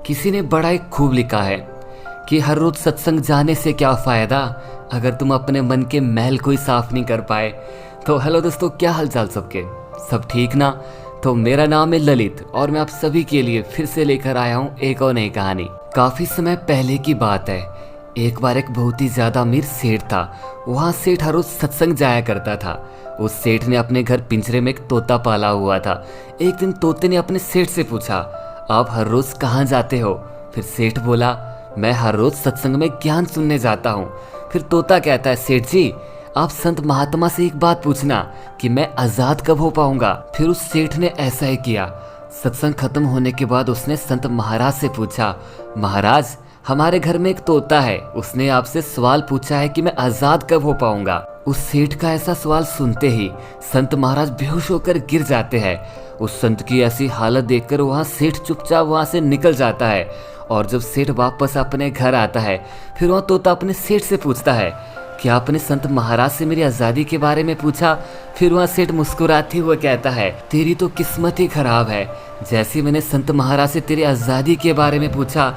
किसी ने बड़ा ही खूब लिखा है कि हर रोज सत्संग जाने से क्या फ़ायदा अगर तुम अपने मन के मैल को ही साफ नहीं कर पाए। तो हेलो दोस्तों, क्या हालचाल सबके, सब ठीक ना। तो मेरा नाम है ललित और मैं आप सभी के लिए फिर से लेकर आया हूँ एक और नई कहानी। काफ़ी समय पहले की बात है। एक बार एक बहुत ही ज़्यादा अमीर सेठ था। वहाँ सेठ हर रोज सत्संग जाया करता था। उस सेठ ने अपने घर पिंजरे में एक तोता पाला हुआ था। एक दिन तोते ने अपने सेठ से पूछा, आप हर रोज कहाँ जाते हो? फिर सेठ बोला, मैं हर रोज सत्संग में ज्ञान सुनने जाता हूँ। फिर तोता कहता है, सेठ जी आप संत महात्मा से एक बात पूछना कि मैं आज़ाद कब हो पाऊंगा। फिर उस सेठ ने ऐसा ही किया। सत्संग खत्म होने के बाद उसने संत महाराज से पूछा, महाराज हमारे घर में एक तोता है, उसने आपसे सवाल पूछा है कि मैं आज़ाद कब हो पाऊंगा। उस सेठ का ऐसा सवाल सुनते ही संत महाराज बेहोश होकर गिर जाते हैं। उस संत की ऐसी हालत देखकर वहाँ सेठ चुपचाप वहाँ से निकल जाता है। और जब सेठ वापस अपने घर आता है फिर वहाँ तोता अपने सेठ से पूछता है, क्या आपने संत महाराज से मेरी आज़ादी के बारे में पूछा? फिर वहाँ सेठ मुस्कुराते हुए कहता है, तेरी तो किस्मत ही खराब है, जैसे मैंने संत महाराज से तेरी आज़ादी के बारे में पूछा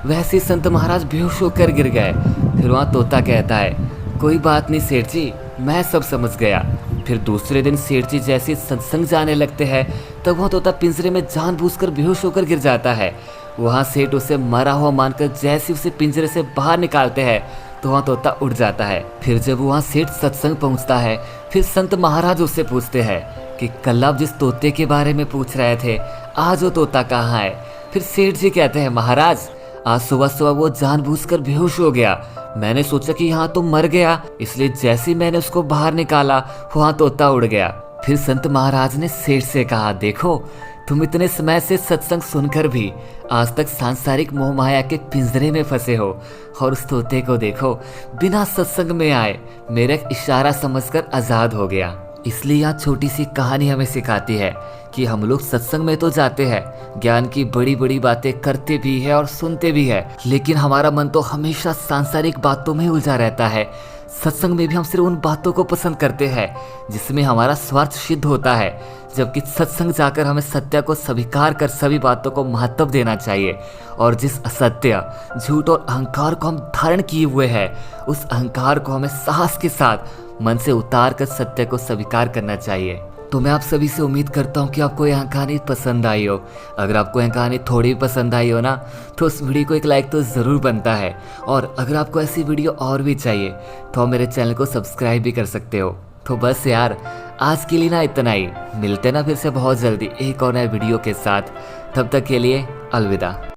वैसे संत महाराज बेहोश होकर गिर गए। फिर वहाँ तोता कहता है, कोई बात नहीं सेठ जी, मैं सब समझ गया। फिर दूसरे दिन सेठ जी जैसे सत्संग जाने लगते हैं तब वहाँ तोता पिंजरे में जानबूझकर बेहोश होकर गिर जाता है। वहाँ सेठ उसे मरा हुआ मानकर जैसे उसे पिंजरे से बाहर निकालते हैं तो वहाँ तोता उड़ जाता है। फिर जब वहाँ सेठ सत्संग पहुँचता है फिर संत महाराज उससे पूछते हैं कि कल आप जिस तोते के बारे में पूछ रहे थे आज वो तोता कहाँ है? फिर सेठ जी कहते हैं, महाराज आज सुबह सुबह वो जानबूझकर बेहोश हो गया, मैंने सोचा कि यहाँ तो मर गया, इसलिए जैसे ही मैंने उसको बाहर निकाला वहाँ तोता उड़ गया। फिर संत महाराज ने सेठ से कहा, देखो तुम इतने समय से सत्संग सुनकर भी आज तक सांसारिक मोह माया के पिंजरे में फंसे हो और उस तोते को देखो बिना सत्संग में आए मेरा एक इशारा समझकर आज़ाद हो गया। इसलिए यहाँ छोटी सी कहानी हमें सिखाती है कि हम लोग सत्संग में तो जाते हैं, ज्ञान की बड़ी बड़ी बातें करते भी है और सुनते भी है, लेकिन हमारा मन तो हमेशा सांसारिक बातों में उलझा रहता है। सत्संग में भी हम सिर्फ उन बातों को पसंद करते हैं जिसमें हमारा स्वार्थ सिद्ध होता है, जबकि सत्संग जाकर हमें सत्य को स्वीकार कर सभी बातों को महत्व देना चाहिए। और जिस असत्य, झूठ और अहंकार को हम धारण किए हुए हैं उस अहंकार को हमें साहस के साथ मन से उतार कर सत्य को स्वीकार करना चाहिए। तो मैं आप सभी से उम्मीद करता हूँ कि आपको यह कहानी पसंद आई हो। अगर आपको यह कहानी थोड़ी भी पसंद आई हो ना तो उस वीडियो को एक लाइक तो ज़रूर बनता है। और अगर आपको ऐसी वीडियो और भी चाहिए तो आप मेरे चैनल को सब्सक्राइब भी कर सकते हो। तो बस यार आज के लिए ना इतना ही, मिलते ना फिर से बहुत जल्दी एक और नए वीडियो के साथ। तब तक के लिए अलविदा।